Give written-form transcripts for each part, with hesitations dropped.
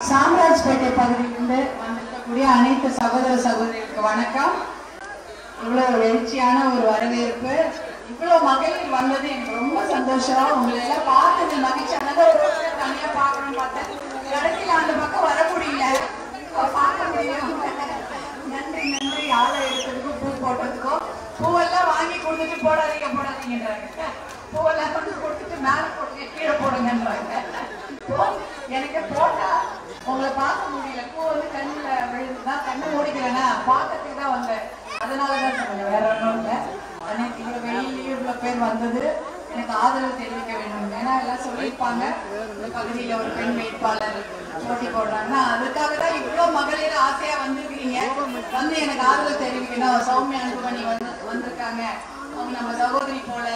சாம்ராஜ்பேட்டை பகுதியிலிருந்து வந்திருக்கக்கூடிய அனைத்து சகோதர சகோதரிகளுக்கு வணக்கம். இவ்வளவு எழுச்சியான ஒரு வரவேற்பு, இவ்வளவு மகளிர் வந்தது எனக்கு ரொம்ப சந்தோஷம். உங்களை எல்லாம் பார்த்தது மகிழ்ச்சி. தனியா பார்க்கணும்னு பார்த்தேன், கடைசியில் அந்த பக்கம் வர முடியல, பார்க்க முடியும். நன்றி நன்றி. ஆளை எடுத்ததுக்கும் பூ போட்டதுக்கும். பூவெல்லாம் வாங்கி கொடுத்துட்டு போடாதீங்கன்றாங்க. பூவெல்லாம் கொண்டு கொடுத்துட்டு மேல போட்டு கீழே போடுங்கன்றாங்க. எனக்கு போட்டா உங்களை பார்க்க முடியல, பூ வந்து கண்ணுல விழுந்துதான், கண்ணை மூடிக்கலன்னா பார்க்கறதுக்கு தான் வந்தேன். அதனாலதான் சொன்னேன், வேற ஒன்றும் இல்லை. எனக்கு இவ்வளவு வெளியிலேயே இவ்வளவு பேர் வந்தது எனக்கு ஆதரவு தெரிவிக்க வேண்டும். ஏன்னா எல்லாம் சொல்லியிருப்பாங்க இந்த பகுதியில ஒரு பெண் வேட்பாளர் போட்டி போடுறாங்கன்னா, அதுக்காக தான் இவ்வளவு மகளிர் ஆசையா வந்திருக்கீங்க. வந்து எனக்கு ஆதரவு தெரிவிக்கணும். சௌமியா அன்புமணி வந்திருக்காங்க, அவங்க நம்ம சகோதரி போல,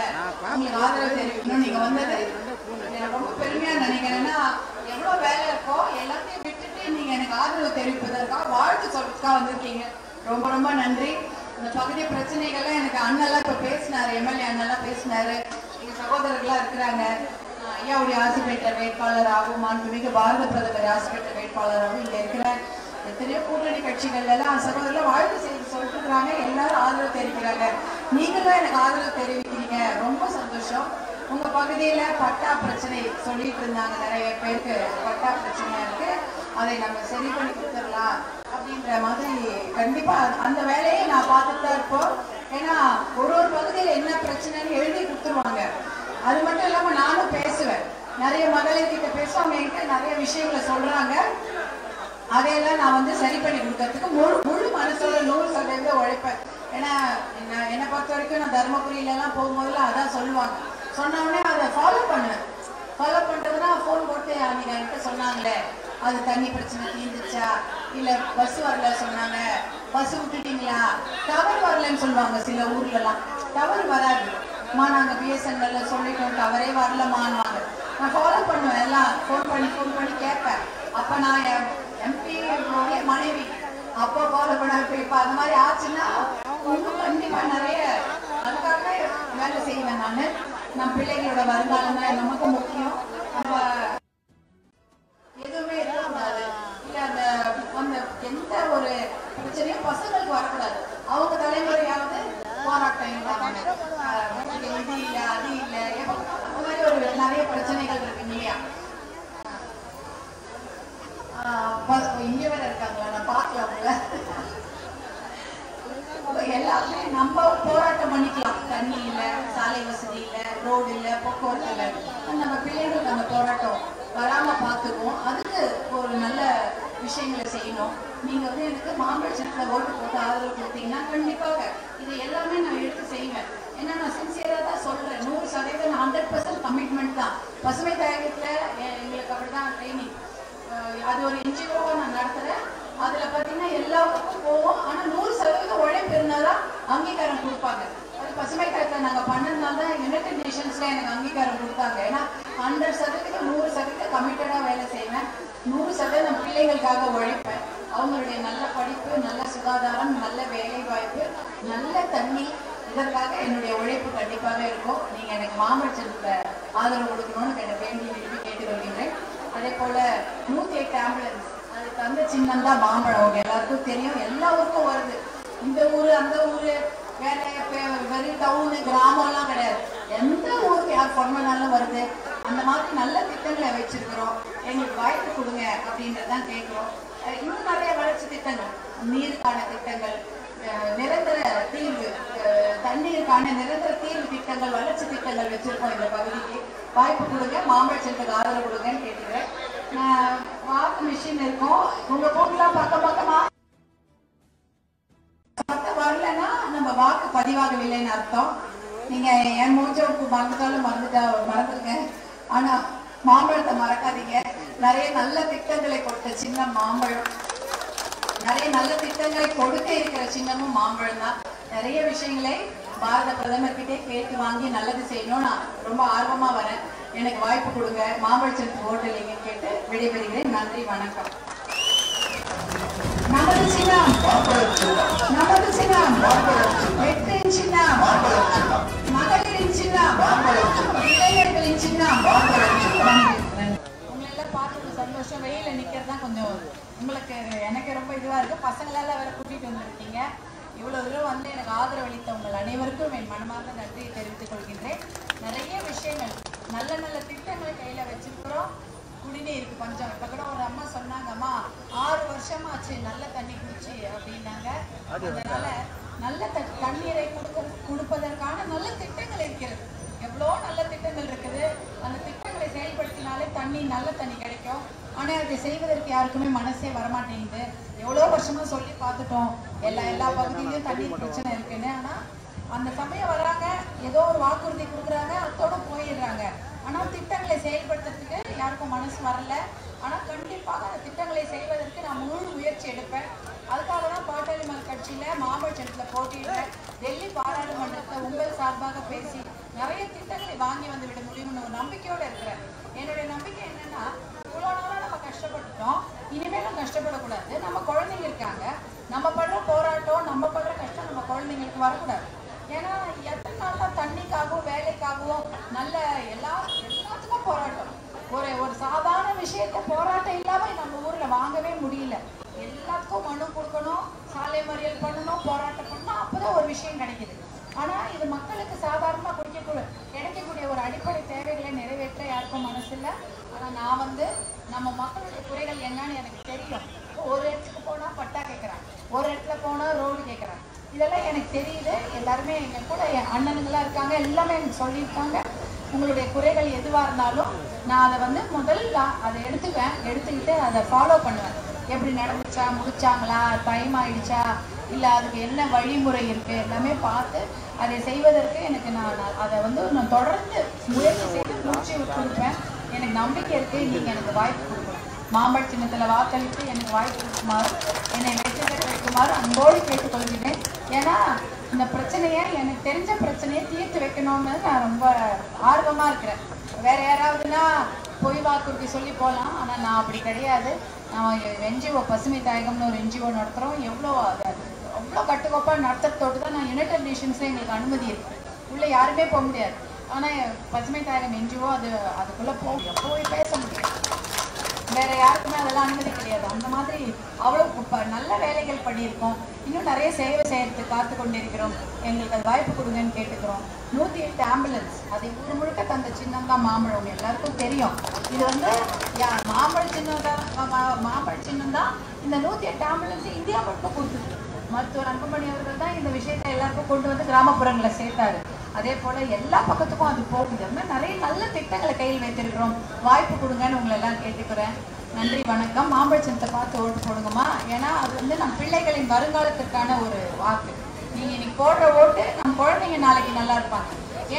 அவங்களுக்கு ஆதரவு தெரிவிக்கணும். நீங்க வந்தது எனக்கு ரொம்ப பெருமையா நினைக்கிறேன்னா, எவ்வளவு வேலை இருக்கோ எல்லாத்தையும் விட்டுட்டு நீங்க எனக்கு ஆதரவு தெரிவிப்பதற்காக வாழ்த்து சொல்றதுக்காக வந்திருக்கீங்க. ரொம்ப ரொம்ப நன்றி. இந்த பகுதி பிரச்சனைகள்லாம் எனக்கு அண்ணெல்லாம் இப்ப பேசினாரு, எம்எல்ஏ அண்ணெல்லாம் பேசினாரு. எங்க சகோதரர்களா இருக்கிறாங்க. ஐயாவுடைய ஆசிப்பேட்டை வேட்பாளராகவும், மாண்புமிகு பாரத பிரதமர் ஆசிப்பேட்டை வேட்பாளராகவும் இங்க இருக்கிற எத்தனையோ கூட்டணி கட்சிகள் எல்லாம் சகோதரர்கள் வாழ்த்து செய்து சொல்லிட்டு இருக்கிறாங்க. எல்லாரும் ஆதரவு தெரிவிக்கிறாங்க. நீங்களும் எனக்கு ஆதரவு தெரிவிக்கிறீங்க, ரொம்ப சந்தோஷம். உங்க பகுதியில பட்டா பிரச்சனை சொல்லிட்டு இருந்தாங்க, நிறைய பேருக்கு பட்டா பிரச்சனையா இருக்கு, அதை நம்ம சரி பண்ணி கொடுத்துடலாம் அப்படின்ற மாதிரி. கண்டிப்பா அந்த வேலையை நான் பார்த்துட்டு தான் இருப்போம். ஏன்னா ஒரு பகுதியில என்ன பிரச்சனைன்னு எழுதி கொடுத்துருவாங்க. அது மட்டும் இல்லாம நானும் பேசுவேன், நிறைய மகளிர் கிட்ட பேசுவேன். அவங்க என்கிட்ட நிறைய விஷயங்களை சொல்றாங்க. அதையெல்லாம் நான் வந்து சரி பண்ணி கொடுக்கறதுக்கு முழு மனசோட 100% உழைப்பேன். ஏன்னா என்னை பொறுத்த வரைக்கும் நான் தர்மபுரியில எல்லாம் போகும்போதெல்லாம் அதான் சொல்லுவாங்க. சொன்ன உடனே அதை ஃபாலோ பண்ணுவேன். ஃபாலோ பண்றதுன்னா ஃபோன் போட்டு நீங்க என்கிட்ட சொன்னாங்களே, அது தண்ணி பிரச்சனை தீர்ந்துச்சா, இல்ல பஸ் வரல சொன்னாங்க, பஸ் விட்டுட்டீங்களா, டவர் வரலன்னு சொல்லுவாங்க. சில ஊர்ல எல்லாம் டவர் வராது, நாங்க பிஎஸ்என்எல்ல சொல்லிட்டோம், டவரே வரலமான்வாங்க. நான் ஃபாலோ பண்ணுவேன், எல்லாம் ஃபோன் பண்ணி கேட்பேன். அப்ப நான் எம்பி மனைவி அப்போ ஃபாலோ பண்ண. இப்ப அது மாதிரி ஆச்சுன்னா கண்டிப்பா நிறைய அதுக்காக வேலை செய்வேன். நம் பிள்ளைகளோட வருங்காலம் தான் நமக்கு முக்கியம். நம்ம எதுவுமே இருக்கக்கூடாது, இல்ல அந்த எந்த ஒரு பிரச்சனையும் பசங்களுக்கு வரக்கூடாது. அவங்க தலைமுறையாவது போராட்டம் இல்லாம இது இல்ல அது இல்ல, அந்த மாதிரி ஒரு நிறைய பிரச்சனைகள் இருக்கு இல்லையா. இங்க வேற இருக்காங்களா, நான் பார்க்கல அவங்கள. எல்லாருமே நம்ம போராட்டம் பண்ணிக்கலாம். தண்ணி இல்ல, சாலை வசதி இல்ல, ரோடு இல்ல, போக்குவரத்து இல்ல, நம்ம பிள்ளைங்களுக்கு அந்த போராட்டம் வராம பார்த்துக்குவோம். அதுக்கு ஒரு நல்ல விஷயங்களை செய்யணும். நீங்க வந்து எனக்கு மாம்பழத்துல ஓட்டு போட்டு ஆதரவு கொடுத்தீங்கன்னா கண்டிப்பாக இது எல்லாமே நான் எடுத்து செய்வேன். ஏன்னா நான் சின்சியரா தான் சொல்றேன். 100% 100% கமிட்மெண்ட் தான். பசுமை தாயகத்துல எங்களுக்கு அப்படிதான் ட்ரைனிங். அது ஒரு என்ஜிஓவா நான் நடத்துறேன். அதுல பாத்தீங்கன்னா எல்லா ஊருக்கும் போவோம். ஆனா 100% உழைப்பு இருந்தாதான் அங்கீகாரம் கொடுப்பாங்க. அது பசுமை தாயகத்துல நாங்க பண்ணதுனால தான் யுனைடெட் நேஷன்ஸ்ல எனக்கு அங்கீகாரம் கொடுத்தாங்க. ஏன்னா 100% 100% கமிட்டடா வேலை செய்வேன். 100% நம்ம பிள்ளைகளுக்காக உழைப்பேன். அவங்களுடைய நல்ல படிப்பு, நல்ல சுகாதாரம், நல்ல வேலை வாய்ப்பு, நல்ல தண்ணி, இதற்காக என்னுடைய உழைப்பு கண்டிப்பாக இருக்கும். நீங்க எனக்கு மாம்பழத்துல ஆதரவு கொடுக்கணும்னு என்னை வேண்டி விரும்பி கேட்டுக்கொள்கிறேன். அதே போல 108 ஆம்புலன்ஸ், அதுக்கு அந்த சின்னம் தான் மாம்பழம். எல்லாருக்கும் தெரியும், எல்லா ஊருக்கும் வருது. இந்த ஊரு அந்த ஊரு வேற வெறும் டவுனு கிராமம் எல்லாம் கிடையாது. எந்த ஊருக்கு யார் பொண்ணாலும் வருது. அந்த மாதிரி நல்ல திட்டங்களை வச்சிருக்கிறோம். எங்களுக்கு வாய்ப்பு கொடுங்க அப்படின்றதான் கேட்கிறோம். இன்னும் நிறைய வளர்ச்சி திட்டங்கள், நீருக்கான திட்டங்கள், நிரந்தர தீர்வு, தண்ணீருக்கான நிரந்தர தீர்வு திட்டங்கள், வளர்ச்சி திட்டங்கள் வச்சிருக்கோம். இந்த பகுதிக்கு வாய்ப்பு கொடுங்க, மாம்பழத்துக்கு ஆதரவு கொடுங்கன்னு கேட்டுக்கிறேன். வாக்கு மிஷின் இருக்கும் உங்க போட்டுலாம் பக்கமா வரலன்னா நம்ம வாக்கு பதிவாகவில்லைன்னு அர்த்தம். நீங்க என் மூச்சவுக்கு மறந்துருங்க. ஆனா மாம்பழத்தை மறக்காதீங்க. நிறைய நல்ல திட்டங்களை கொடுத்த சின்னம் மாம்பழம், நிறைய நல்ல திட்டங்களை கொடுக்க இருக்கிற சின்னமும் மாம்பழம் தான். நிறைய விஷயங்களை பாரத பிரதமர் கிட்டே கேட்டு வாங்கி நல்லது செய்யணும். நான் ரொம்ப ஆர்வமா வரேன். எனக்கு வாய்ப்பு கொடுங்க, மாம்பழத்துக்கு ஓட்டு இல்லைங்கன்னு கேட்டு விடைபெறுகிறேன். நன்றி, வணக்கம். நமது சின்னம், நமது சின்னம், வெற்றியின் சின்னம், மகளிரின் சின்னம், இளைஞர்களின் சின்னம். உங்களை எல்லாம் பார்த்து சந்தோஷம். நிமிஷம் வெயில நிக்கிறதா கொஞ்சம் உங்களுக்கு எனக்கு ரொம்ப இதுவா இருக்கு. பசங்களெல்லாம் வேற கூட்டிட்டு வந்திருக்கீங்க. இவ்வளவு தூரம் வந்து எனக்கு ஆதரவு அளித்த உங்கள் அனைவருக்கும் என் மனமார்ந்த நன்றியை தெரிவித்துக் கொள்கின்றேன். நிறைய விஷயங்கள் நல்ல நல்ல திட்டங்களை கையில வச்சிருக்கிறோம். குடிநீருக்கு பஞ்சம். இப்ப கூட ஒரு அம்மா சொன்னாங்கம்மா 6 வருஷமாச்சு நல்ல தண்ணி குடிச்சு அப்படின்னாங்க. அதனால நல்ல தண்ணீரை கொடுப்பதற்கான நல்ல திட்டங்கள் இருக்கிறது. எவ்வளோ நல்ல திட்டங்கள் இருக்குது. அந்த திட்டங்களை செயல்படுத்தினாலே நல்ல தண்ணி கிடைக்கும். ஆனா அதை செய்வதற்கு யாருக்குமே மனசே வரமாட்டேங்குது. எவ்வளோ வருஷமா சொல்லி பார்த்துட்டோம், எல்லா பகுதியிலையும் தண்ணீர் பிரச்சனை இருக்குன்னு. ஆனா அந்த சமயம் வராங்க, ஏதோ ஒரு வாக்குறுதி கொடுக்குறாங்க, அதோட போயிடுறாங்க. ஆனா திட்டங்களை செயல்படுத்துறதுக்கு யாருக்கும் மனசு வரல. ஆனா கண்டிப்பாக அந்த திட்டங்களை செய்வதற்கு நான் முழு முயற்சி எடுப்பேன். அதுக்காக தான் பாட்டாளி மக்கள் கட்சியில மாம்பழத்துல போட்டியிடுறேன். டெல்லி பாராளுமன்றத்தை உங்கள் சார்பாக பேசி நிறைய திட்டங்களை வாங்கி வந்து விட முடியும்னு ஒரு நம்பிக்கையோட இருக்கிறேன். என்னுடைய நம்பிக்கை என்னன்னா, இவ்வளோ நாளா நம்ம கஷ்டப்பட்டுட்டோம், இனிமேலும் கஷ்டப்படக்கூடாது. நம்ம குழந்தைங்க இருக்காங்க, நம்ம படுற போராட்டம், நம்ம படுற கஷ்டம் நம்ம குழந்தைங்களுக்கு வரக்கூடாது. ஏன்னா எத்தனை நாள் தான் தண்ணிக்காகவும் வேலைக்காகவும் நல்ல எல்லாத்துக்கும் போராட்டம். ஒரு சாதாரண விஷயத்த போராட்டம் இல்லாம நம்ம ஊர்ல வாங்கவே முடியல. எல்லாத்துக்கும் மனு கொடுக்கணும், சாலை மறியல் பண்ணணும், போராட்டம் பண்ணணும், அப்பதான் ஒரு விஷயம் கிடைக்குது. ஆனா இது மக்களுக்கு சாதாரணமா கிடைக்கக்கூடிய ஒரு அடிப்படை தேவைகளை நிறைவேற்ற யாருக்கும் மனசு இல்லை. ஆனா நான் வந்து நம்ம மக்களுடைய குறைகள் என்னன்னு எனக்கு தெரியும். ஒரு இடத்துக்கு போனா பட்டா கேட்கறாங்க, ஒரு இடத்துல போனா ரோடு கேட்கறாங்க. இதெல்லாம் எனக்கு தெரியுது. எல்லாருமே எங்க கூட என் அண்ணனுங்களா இருக்காங்க, எல்லாமே எனக்கு சொல்லியிருக்காங்க. உங்களுடைய குறைகள் எதுவாக இருந்தாலும் நான் அதை வந்து முதல்ல அதை எடுத்துக்கிட்டு அதை ஃபாலோ பண்ணுவேன். எப்படி நடந்துச்சா, முடிச்சாங்களா, டைம் ஆயிடுச்சா, இல்லை அதுக்கு என்ன வழிமுறை இருக்கு, எல்லாமே பார்த்து அதை செய்வதற்கு எனக்கு அதை வந்து நான் தொடர்ந்து முயற்சி செய்து முடிச்சு கொடுப்பேன். எனக்கு நம்பிக்கை இருக்கு. நீங்க எனக்கு வாய்ப்பு கொடுக்கணும். மாம்பழ சின்னத்துல வாக்களித்து எனக்கு வாய்ப்பு கொடுக்குமாறு, என்னை வெற்றி பெற வைக்குமாறு அன்போடு கேட்டுக்கொள்கிறேன். ஏன்னா இந்த பிரச்சனையை, எனக்கு தெரிஞ்ச பிரச்சனையை தீர்த்து வைக்கணும்னு நான் ரொம்ப ஆர்வமா இருக்கிறேன். வேற யாராவதுன்னா பொய் வாக்குறுதி சொல்லி போகலாம். ஆனா நான் அப்படி கிடையாது. நான் என்ஜிஓ பசுமை தாயகம்னு ஒரு என்ஜிஓ நடத்துறோம். அவ்வளோ கட்டுக்கோப்பா நடத்துறதோடு தான் நான் யுனைடெட் நேஷன்ஸ்ல எங்களுக்கு அனுமதி இருக்கு. உள்ள யாருமே போக முடியாது. ஆனா பசுமை தாயகம் என்ஜிஓ அதுக்குள்ள போய் பேச முடியாது. வேற யாருக்குமே அதெல்லாம் அனுமதி கிடையாது. அந்த மாதிரி அவ்வளோ நல்ல வேலைகள் பண்ணியிருக்கோம். இன்னும் நிறைய சேவை செய்யறதுக்கு காத்து கொண்டிருக்கிறோம். எங்களுக்கு அது வாய்ப்பு கொடுங்கன்னு கேட்டுக்கிறோம். 108 ஆம்புலன்ஸ், அதை ஊர் முழுக்க தந்த சின்னம் தான் மாம்பழம். எல்லாருக்கும் தெரியும். இது வந்து மாம்பழ சின்னம் தான் இந்த 108 ஆம்புலன்ஸ் இந்தியா மட்டும் கொடுத்துருக்கு. மருத்துவர் அன்புமணி அவர்கள் தான் இந்த விஷயத்தை எல்லாருக்கும் கொண்டு வந்து கிராமப்புறங்களை சேர்த்தாரு. அதே போல எல்லா பக்கத்துக்கும் அது போகுது. நிறைய நல்ல திட்டங்களை கையில் வைத்திருக்கிறோம். வாய்ப்பு கொடுங்கன்னு உங்களை எல்லாம் கேட்டுக்கிறேன். நன்றி, வணக்கம். மாம்பழ சின்னத்தை பார்த்து ஓட்டு போடுங்கம்மா. ஏன்னா அது வந்து நம் பிள்ளைகளின் வருங்காலத்திற்கான ஒரு வாக்கு. நீங்க இன்னைக்கு போடுற ஓட்டு நம்ம குழந்தைங்க நாளைக்கு நல்லா இருப்பாங்க.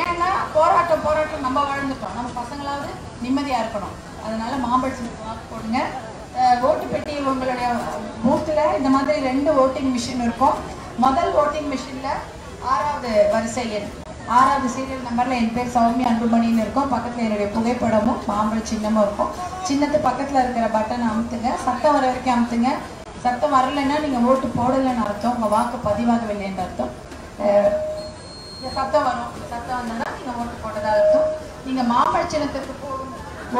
ஏன்னா போராட்டம் நம்ம வாழ்ந்துட்டோம். நம்ம பசங்களாவது நிம்மதியா இருக்கணும். அதனால மாம்பழ சின்னத்தை வாக்கு போடுங்க. ஓட்டு பெட்டி உங்களுடைய பூத்துல இந்த மாதிரி 2 ஓட்டிங் மிஷின் இருக்கும். முதல் ஓட்டிங் மிஷின்ல 6வது வரிசை எண் 6வது சீரியல் நம்பர்ல என் பேர் சௌமியா அன்புமணின்னு இருக்கும். பக்கத்துல என்னுடைய புகைப்படமும் மாம்பழ சின்னமும் இருக்கும். சின்னத்து பக்கத்துல இருக்கிற பட்டன் அமுத்துங்க. சத்தம் வர வரைக்கும் அமுத்துங்க. சத்தம் வரலைன்னா நீங்க ஓட்டு போடலைன்னு அர்த்தம், உங்க வாக்கு பதிவாகவில்லைன்னு அர்த்தம். சத்தம் வரும். சத்தம் வந்தா நீங்க ஓட்டு போட்டதா அர்த்தம். நீங்க மாம்பழ சின்னத்துக்கு போடும்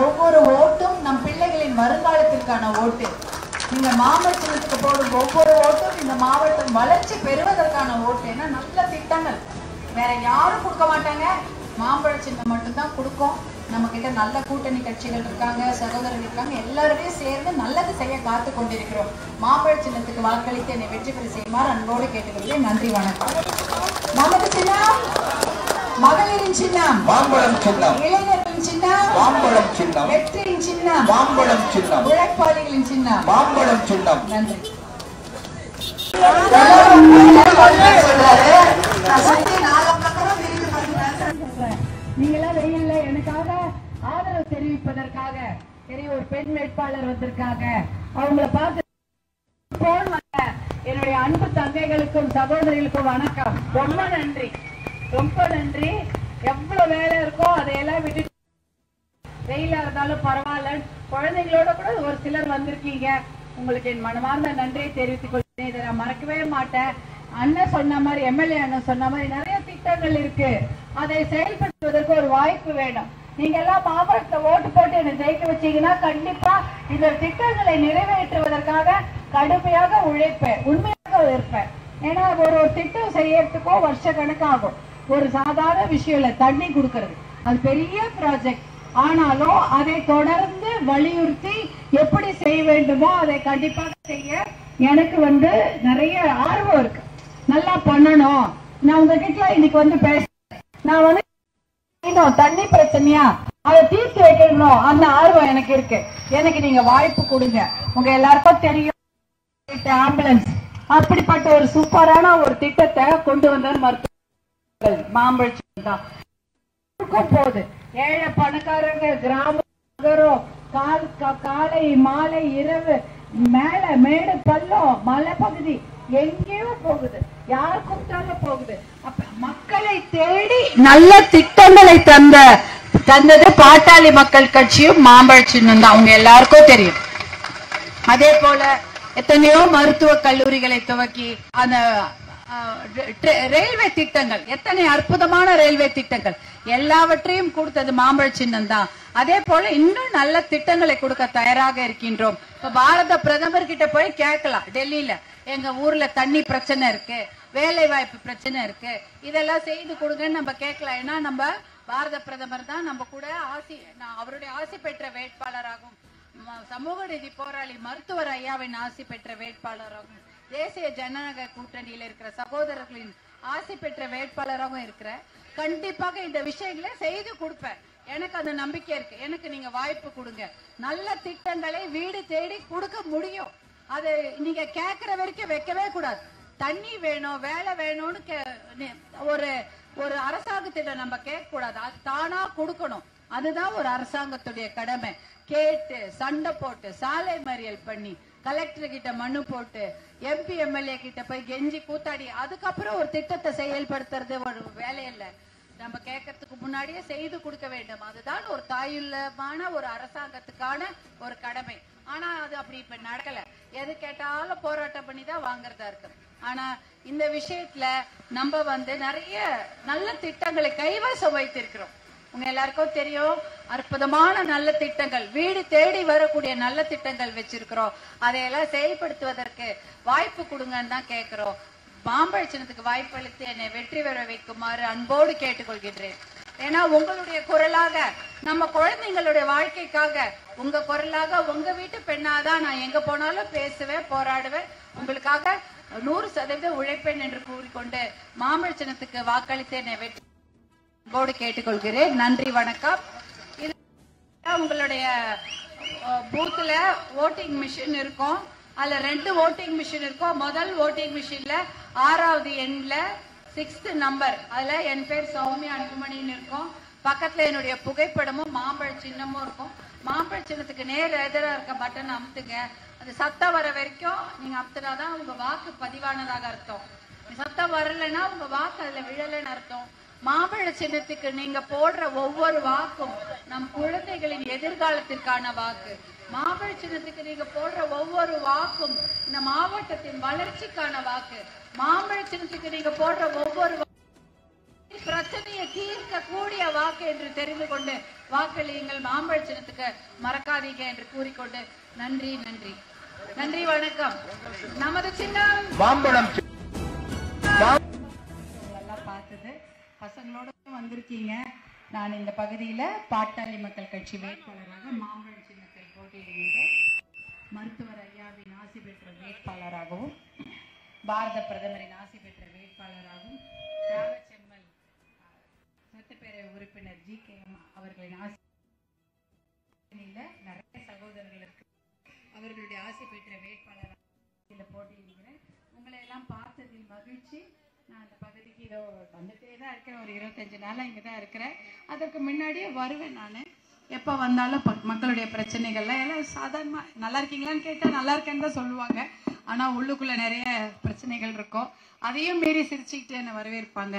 ஒவ்வொரு ஓட்டும் நம் பிள்ளைகளின் வருங்காலத்திற்கான ஓட்டு. நீங்க மாம்பழ சின்னத்துக்கு போடும் ஒவ்வொரு ஓட்டும் இந்த மாவட்டம் வளர்ச்சி பெறுவதற்கான ஓட்டு. ஏன்னா நல்ல திட்டங்கள் வேற யாரும் கொடுக்க மாட்டாங்க, மாம்பழ சின்னம் மட்டும்தான் கொடுக்கும். நம்ம கிட்ட நல்ல கூட்டணி கட்சிகள் இருக்காங்க, சகோதரர்கள் இருக்காங்க. எல்லாருமே சேர்ந்து நல்லது செய்ய காத்து கொண்டிருக்கிறோம். மாம்பழ சின்னத்துக்கு வாக்களித்து என்னை வெற்றி பெற செய்யுமாறு அன்போடு கேட்டுக்கொள்கிறேன். நன்றி, வணக்கம். நமது சின்னம் மகளிரின் சின்னம் மாம்பழம் சின்னம், இளைஞர்களின் சின்னம் மாம்பழம் சின்னம், வெற்றியின் சின்னம் மாம்பழம் சின்னம், உழைப்பாளிகளின் சின்னம் மாம்பழம் சின்னம். நன்றி. நீங்களா வெயில்ல எனக்காக ஆதரவு தெரிவிப்பதற்காக ஒரு பெண் வேட்பாளர் வந்திருக்காங்க. அவங்கள பார்த்து என்னுடைய அன்பு தங்கைகளுக்கும் சகோதரிகளுக்கும் வணக்கம். ரொம்ப நன்றி, ரொம்ப நன்றி. எவ்வளவு வேலை இருக்கோ அதையெல்லாம் விட்டு வெயிலா இருந்தாலும் பரவாயில்ல, குழந்தைங்களோட கூட ஒரு சிலர் வந்திருக்கீங்க. உங்களுக்கு என் மனமார்ந்த நன்றியை தெரிவித்துக் கொள்கிறேன். இதை நான் மறக்கவே மாட்டேன். அண்ணன் சொன்ன மாதிரி, எம்எல்ஏ அண்ணன் சொன்ன மாதிரி நிறைய திட்டங்கள் இருக்கு. அதை செயல்படுத்துவதற்கு ஒரு வாய்ப்பு வேணும். நீங்க எல்லாம் மாம்பழத்தை ஓட்டு போட்டு என்ன ஜெயிக்க வச்சீங்கன்னா கண்டிப்பா இந்த திட்டங்களை நிறைவேற்றுவதற்காக கடுமையாக உழைப்பேன், உண்மையாக இருப்பேன். ஏன்னா ஒரு திட்டம் செய்யறதுக்கோ வருஷ கணக்காகும். ஒரு சாதாரண விஷயம் இல்ல தண்ணி கொடுக்கறது, அது பெரிய ப்ராஜெக்ட். ஆனாலும் அதை தொடர்ந்து வலியுறுத்தி எப்படி செய்ய வேண்டுமோ அதை கண்டிப்பாக செய்ய எனக்கு நிறைய ஆர்வம் இருக்கு. நல்லா பண்ணணும். நான் உங்ககிட்ட இன்னைக்கு பேசுறேன். நான் தண்ணி பிரச்சனையா அதை தீர்த்து வைக்கணும், அந்த ஆர்வம் எனக்கு இருக்கு. எனக்கு நீங்க வாய்ப்பு கொடுங்க. உங்க எல்லாருக்கும் தெரியும் ஆம்புலன்ஸ் அப்படிப்பட்ட ஒரு சூப்பரான ஒரு திட்டத்தை கொண்டு வந்தார் மருத்துவர்கள். மாம்பழம் தான் போகுது. ஏழை பணக்காரங்க, கிராமம், நகரம், காலை மாலை இரவு, மேல மேடு பள்ளம், மலை பகுதி எங்கேயோ போகுது, யார் கூப்பிட்டாலும் போகுது. அப்ப மக்களை தேடி நல்ல திட்டங்களை தந்தது பாட்டாளி மக்கள் கட்சியும் மாம்பழ சின்னம் தான், அவங்க எல்லாருக்கும் தெரியும். அதே போல எத்தனையோ மருத்துவ கல்லூரிகளை துவக்கி அந்த ரயில்வே திட்டங்கள், எத்தனை அற்புதமான ரயில்வே திட்டங்கள் எல்லாவற்றையும் கொடுத்தது மாம்பழ சின்னம் தான். அதே போல இன்னும் நல்ல திட்டங்களை கொடுக்க தயாராக இருக்கின்றோம். இப்ப பாரத பிரதமர் கிட்ட போய் கேட்கலாம், டெல்லியில எங்க ஊர்ல தண்ணி பிரச்சனை இருக்கு, வேலை வாய்ப்பு பிரச்சனை இருக்கு, இதெல்லாம் செய்து கொடுங்கன்னு நம்ம கேட்கலாம். ஏன்னா நம்ம பாரத பிரதமர் தான் நம்ம கூட அவருடைய ஆசி பெற்ற வேட்பாளராகும், சமூக நீதி போராளி மருத்துவர் ஐயாவின் ஆசி பெற்ற வேட்பாளராகும், தேசிய ஜனநாயக கூட்டணியில் இருக்கிற சகோதரர்களின் ஆசி பெற்ற வேட்பாளராகவும் இருக்கிற, கண்டிப்பாக இந்த விஷயங்களை செய்து கொடுப்பேன். எனக்கு அந்த நம்பிக்கை இருக்கு. எனக்கு நீங்க வாய்ப்பு கொடுங்க. நல்ல திட்டங்களை வீடு தேடி கொடுக்க முடியும். அது நீங்க கேட்கிற வரைக்கும் வைக்கவே கூடாது. தண்ணி வேணும், வேலை வேணும்னு ஒரு அரசாங்கத்திட்ட நம்ம கேட்க கூடாது. அது தானா கொடுக்கணும். அதுதான் ஒரு அரசாங்கத்துடைய கடமை. கேட்டு சண்டை போட்டு சாலை மறியல் பண்ணி கலெக்டர் கிட்ட மனு போட்டு MP MLA கிட்ட போய் கெஞ்சி கூத்தாடி அதுக்கப்புறம் ஒரு திட்டத்தை செயல்படுத்துறது ஒரு வேலை இல்ல. நம்ம கேட்கறதுக்கு முன்னாடியே செய்து கொடுக்க வேண்டும். அதுதான் ஒரு தாயுள்ளமான ஒரு அரசாங்கத்துக்கான ஒரு கடமை. ஆனா அது அப்படி இப்ப நடக்கல. எது கேட்டாலும் போராட்டம் பண்ணி தான் வாங்குறதா இருக்கு. ஆனா இந்த விஷயத்துல நம்ம நிறைய நல்ல திட்டங்களை கைவசம் வைத்திருக்கிறோம். உங்க எல்லாருக்கும் தெரியும், அற்புதமான நல்ல திட்டங்கள், வீடு தேடி வரக்கூடிய நல்ல திட்டங்கள் வச்சிருக்கிறோம். அதையெல்லாம் செயல்படுத்துவதற்கு வாய்ப்பு கொடுங்கன்னு தான் கேட்கிறோம். மாம்பழ சின்னத்துக்கு வாய்ப்பு அளித்து என்னை வெற்றி பெற வைக்குமாறு அன்போடு கேட்டுக்கொள்கின்றேன். ஏன்னா உங்களுடைய குரலாக, நம்ம குழந்தைங்களுடைய வாழ்க்கைக்காக உங்க குரலாக, உங்க வீட்டு பெண்ணாதான் நான் எங்க போனாலும் பேசுவேன், போராடுவேன், உங்களுக்காக 100% உழைப்பேன் என்று கூறிக்கொண்டு மாம்பழ சின்னத்துக்கு வாக்களித்து என்னை வெற்றி போர்டு கேட்டுக்கொள்கிறேன். நன்றி, வணக்கம். இது உங்களுடைய பூத்துல ஓட்டிங் மிஷின் இருக்கும். அதுல 2 ஓட்டிங் மிஷின் இருக்கும். முதல் ஓட்டிங் மிஷின்ல 6வது எண்ல 6th நம்பர், அதுல என் பேர் சௌமியா அன்புமணின்னு இருக்கும். பக்கத்துல என்னுடைய புகைப்படமும் மாம்பழ சின்னமும் இருக்கும். மாம்பழ சின்னத்துக்கு நேர் எதிராக இருக்க பட்டன் அமுத்துங்க. அது சத்தம் வர வரைக்கும் நீங்க அமுத்துனாதான் உங்க வாக்கு பதிவானதாக அர்த்தம். சத்தம் வரலைன்னா உங்க வாக்கு அதுல விழலைன்னு அர்த்தம். மாம்பழ சின்னத்துக்கு நீங்க போடுற ஒவ்வொரு வாக்கும் நம் குழந்தைகளின் எதிர்காலத்திற்கான வாக்கு. மாம்பழ சின்னத்துக்கு நீங்க போடுற ஒவ்வொரு வாக்கும் இந்த மாவட்டத்தின் வளர்ச்சிக்கான வாக்கு. மாம்பழ சின்னத்துக்கு நீங்க போடுற ஒவ்வொரு பிரச்சனையை தீர்க்க கூடிய வாக்கு என்று தெரிந்து கொண்டு வாக்களியுங்கள். மாம்பழ சின்னத்துக்கு மறக்காதீங்க என்று கூறிக்கொண்டு நன்றி, நன்றி, நன்றி, வணக்கம். நமது சின்னம் மாம்பழம். பார்த்தது பசங்களோட வந்திருக்கீங்க. நான் இந்த பகுதியில பாட்டாளி மக்கள் கட்சி வேட்பாளராக மாம்பழ சின்னத்தில் போட்டியிடுகின்றேன். மருத்துவர் ஐயாவின் ஆசி பெற்ற வேட்பாளராகவும் பாரத பிரதமரின் ஆசி பெற்ற வேட்பாளராகவும் தியாகச்செம்மல் சட்டப்பேரவை உறுப்பினர் GKM அவர்களின் ஆசி நிறைய சகோதரர்களுக்கு அவர்களுடைய ஆசி பெற்ற வேட்பாளராக போட்டியிடுகிறேன். உங்களை எல்லாம் பார்த்ததில் மகிழ்ச்சி. நான் அந்த பகுதிக்கு இதோ வந்துட்டே தான் இருக்கேன். ஒரு 25 நாளா இங்கதான் இருக்கிறேன். அதற்கு முன்னாடியே வருவேன். நான் எப்ப வந்தாலும் மக்களுடைய பிரச்சனைகள்ல எல்லாம் சாதாரணமா நல்லா இருக்கீங்களான்னு கேட்டா நல்லா இருக்கேன்னு தான் சொல்லுவாங்க. ஆனா உள்ளுக்குள்ள நிறைய பிரச்சனைகள் இருக்கும். அதையும் மீறி சிரிச்சுக்கிட்டு என்ன வரவேற்பாங்க.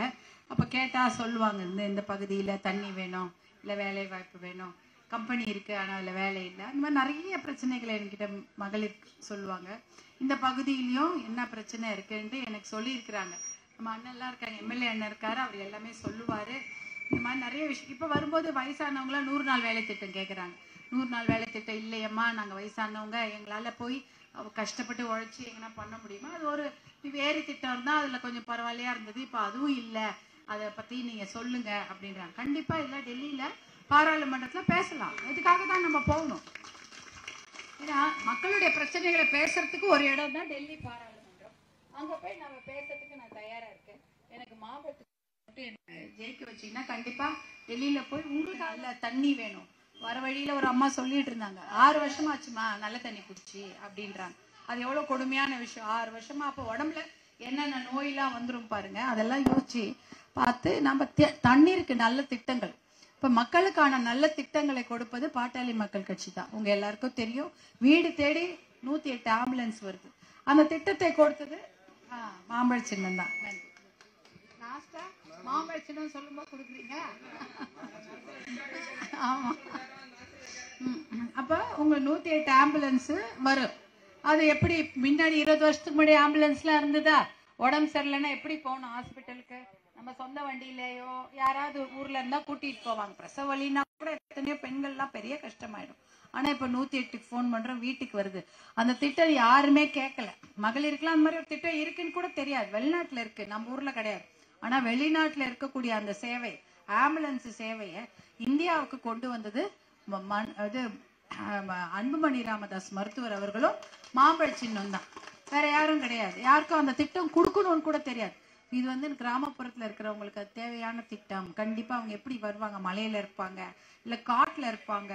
அப்ப கேட்டா சொல்லுவாங்க, இந்த பகுதியில தண்ணி வேணும், இல்ல வேலை வாய்ப்பு வேணும், கம்பெனி இருக்கு ஆனா அதுல வேலை இல்லை, இந்த மாதிரி நிறைய பிரச்சனைகளை என்கிட்ட மகளிர் சொல்லுவாங்க. இந்த பகுதியிலயும் என்ன பிரச்சனை இருக்குன்ட்டு எனக்கு சொல்லி இருக்கிறாங்க. நம்ம அண்ணன் எல்லாம் இருக்காங்க, MLA அண்ணன் இருக்காரு, அவர் எல்லாமே சொல்லுவாரு. இந்த மாதிரி நிறைய விஷயம். இப்ப வரும்போது வயசானவங்கள 100 நாள் வேலை திட்டம் கேக்குறாங்க. 100 நாள் வேலை திட்டம் இல்லையம்மா, நாங்க வயசானவங்க, எங்களால போய் கஷ்டப்பட்டு உழைச்சி எங்கன்னா பண்ண முடியுமா? அது ஒரு வேறு திட்டம் இருந்தா அதுல கொஞ்சம் பரவாயில்லையா இருந்தது. இப்ப அதுவும் இல்ல, அதை பத்தி நீங்க சொல்லுங்க அப்படின்றாங்க. கண்டிப்பா இல்ல, டெல்லியில பாராளுமன்றத்துல பேசலாம். இதுக்காக தான் நம்ம போகணும். ஏன்னா மக்களுடைய பிரச்சனைகளை பேசுறதுக்கு ஒரு இடம் தான் டெல்லி பாராளுமன்றம். அங்க போய் நம்ம பேசுறதுக்கு நான் தயாரா இருக்கேன். எனக்கு மாவட்டத்துக்கு ஜெயிக்க வச்சீங்கன்னா கண்டிப்பா டெல்லியில போய் உங்களுக்கு நல்ல தண்ணி வேணும். வர வழியில ஒரு அம்மா சொல்லிட்டு இருந்தாங்க, 6 வருஷமா ஆச்சுமா நல்ல தண்ணி குடிச்சு அப்படின்றாங்க. அது எவ்வளவு கொடுமையான விஷயம். 6 வருஷமா அப்ப உடம்புல என்னென்ன நோயெல்லாம் வந்துரும் பாருங்க. அதெல்லாம் யோசிச்சு பார்த்து நம்ம தண்ணீருக்கு நல்ல திட்டங்கள், இப்ப மக்களுக்கான நல்ல திட்டங்களை கொடுப்பது பாட்டாளி மக்கள் கட்சி தான். உங்க எல்லாருக்கும் தெரியும், வீடு தேடி 108 ஆம்புலன்ஸ் வருது. அந்த திட்டத்தை கொடுத்தது மாம்பழ சின்னம் தான். நன்றி. லாஸ்டா மாம்பழ சின்னம் சொல்லும்போது கொடுக்குறீங்க. ஆமா, அப்ப உங்க 108 ஆம்புலன்ஸ் வரும். அது எப்படி முன்னாடி 20 வருஷத்துக்கு முன்னாடி ஆம்புலன்ஸ்லாம் இருந்ததா? உடம்பு சரியில்லைன்னா எப்படி போகணும் ஹாஸ்பிட்டலுக்கு? நம்ம சொந்த வண்டியிலயோ யாராவது ஊர்ல இருந்தா கூட்டிட்டு போவாங்க. பிரசவ வலினா கூட எத்தனையோ பெண்கள்லாம் பெரிய கஷ்டமாயிடும். ஆனா இப்ப 108க்கு போன் பண்றோம், வீட்டுக்கு வருது. அந்த திட்டம் யாருமே கேட்கல. மகளிருக்குலாம் அந்த மாதிரி ஒரு திட்டம் இருக்குன்னு கூட தெரியாது. வெளிநாட்டுல இருக்கு, நம்ம ஊர்ல கிடையாது. ஆனா வெளிநாட்டுல இருக்கக்கூடிய அந்த சேவை, ஆம்புலன்ஸ் சேவையை இந்தியாவுக்கு கொண்டு வந்தது அன்புமணி ராமதாஸ் மருத்துவர் அவர்களும் மாம்பழ சின்னம் தான். வேற யாரும் கிடையாது. யாருக்கும் அந்த திட்டம் கொடுக்கணும்னு கூட தெரியாது. இது கிராமப்புறத்துல இருக்கிறவங்களுக்கு அது தேவையான திட்டம். கண்டிப்பா அவங்க எப்படி வருவாங்க? மலையில இருப்பாங்க, இல்ல காட்டுல இருப்பாங்க,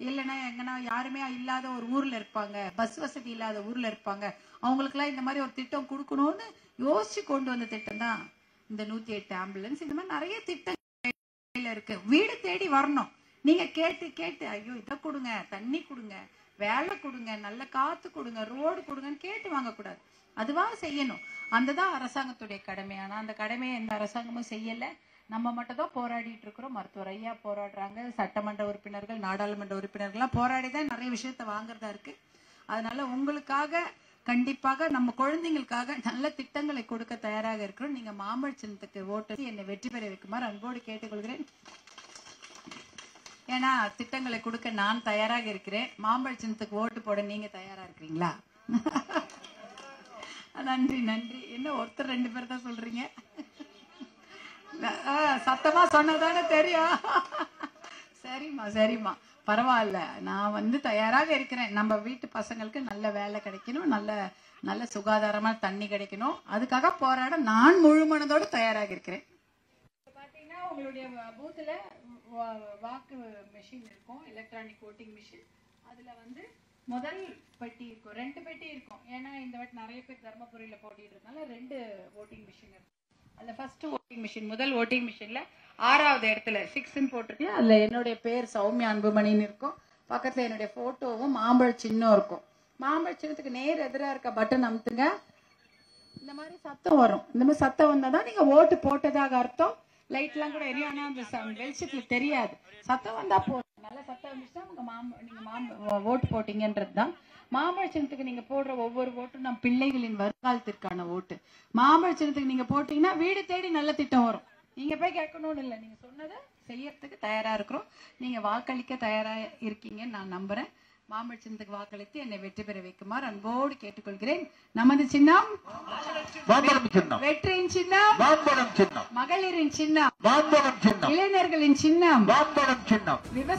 இல்லைன்னா எங்கன்னா யாருமே இல்லாத ஒரு ஊர்ல இருப்பாங்க, பஸ் வசதி இல்லாத ஊர்ல இருப்பாங்க. அவங்களுக்கு எல்லாம் இந்த மாதிரி ஒரு திட்டம் கொடுக்கணும்னு யோசிச்சு கொண்டு வந்த திட்டம் தான் இந்த 108 ஆம்புலன்ஸ். இந்த மாதிரி நிறைய திட்டம் இருக்கு. வீடு தேடி வரணும். நீங்க கேட்டு கேட்டு ஐயோ இதை கொடுங்க, தண்ணி கொடுங்க, வேலை கொடுங்க, நல்ல காத்து கொடுங்க, ரோடு கொடுங்கன்னு கேட்டு வாங்க கூடாது. அதுவா செய்யணும். அந்ததான் அரசாங்கத்துடைய கடமை. ஆனா அந்த கடமையை எந்த அரசாங்கமும் செய்யல. நம்ம மட்டும் தான் போராடிட்டு இருக்கிறோம். மருத்துவர் ஐயா போராடுறாங்க, சட்டமன்ற உறுப்பினர்கள், நாடாளுமன்ற உறுப்பினர்கள்லாம் போராடிதான் நிறைய விஷயத்த வாங்குறதா இருக்கு. அதனால உங்களுக்காக கண்டிப்பாக, நம்ம குழந்தைங்களுக்காக நல்ல திட்டங்களை கொடுக்க தயாராக இருக்கிறோம். நீங்க மாம்பழ சின்னத்துக்கு ஓட்டு என்னை வெற்றி பெற வைக்குமாறு அன்போடு கேட்டுக்கொள்கிறேன். ஏன்னா திட்டங்களை கொடுக்க நான் தயாராக இருக்கிறேன். மாம்பழ சின்னத்துக்கு ஓட்டு போட நீங்க தயாரா இருக்கிறீங்களா? நன்றி நன்றி. என்ன ஒருத்தர் 2 பேர் தான் சொல்றீங்க? சத்தமா சொன்னதானே தெரியும். சரிம்மா சரிம்மா, பரவாயில்ல. நான் தயாராக இருக்கிறேன். நம்ம வீட்டு பசங்களுக்கு நல்ல வேலை கிடைக்கணும், நல்ல நல்ல சுகாதாரமா தண்ணி கிடைக்கணும். அதுக்காக போராட நான் முழு மனதோடு தயாராக இருக்கிறேன். பாத்தீங்கன்னா உங்களுடைய பூத்துல வாக்கு மெஷின் இருக்கும், எலக்ட்ரானிக் ஓட்டிங் மிஷின். அதுல முதல் பெட்டி இருக்கும், 2 பெட்டி இருக்கும். ஏன்னா இந்த வாட்டி நிறைய பேர் தர்மபுரியில போட்டிட்டு இருந்தால 2 ஓட்டிங் மிஷின் இருக்கும். அதுல ஃபர்ஸ்ட் ஓட்டிங் மிஷின், முதல் ஓட்டிங் மிஷின்ல 6வது இடத்துல 6ன்னு போட்டிருக்கு. அதுல என்னுடைய பேர் சௌமியா அன்புமணின்னு இருக்கும். பக்கத்துல என்னுடைய போட்டோவும் மாம்பழ சின்னம் இருக்கும். மாம்பழ சின்னத்துக்கு நேர் எதிராக இருக்க பட்டன் அமுத்துங்க. இந்த மாதிரி சத்தம் வரும். இந்த மாதிரி சத்தம் வந்தாதான் நீங்க ஓட்டு போட்டதாக அர்த்தம். லைட் எல்லாம் கூட எரியும், ஆனா அந்த வெளிச்சத்துல தெரியாது. சத்தம் வந்தா போதும். நல்ல சத்தம் வந்துச்சுன்னா நீங்க ஓட்டு போட்டீங்கன்றதுதான். மாம்பழ சின்னத்துக்கு நீங்க போடுற ஒவ்வொரு ஓட்டும் நம் பிள்ளைகளின் வருங்காலத்திற்கான ஓட்டு. மாம்பழ சின்னத்துக்கு நீங்க போட்டீங்கன்னா வீடு தேடி நல்ல திட்டம் வரும். நீங்க போய் கேட்கணும்னு இல்லை, நீங்க சொன்னதை செய்யறதுக்கு தயாரா இருக்கிறோம். நீங்க வாக்களிக்க தயாரா இருக்கீங்கன்னு நான் நம்புறேன். மாம்பழ சின்னத்துக்கு வாக்களித்து என்னை வெற்றி பெற வைக்குமாறு அன்போடு கேட்டுக்கொள்கிறேன். நமது சின்னம் வெற்றியின் சின்னம், மகளிரின் சின்னம், இளைஞர்களின் சின்னம், விவசாய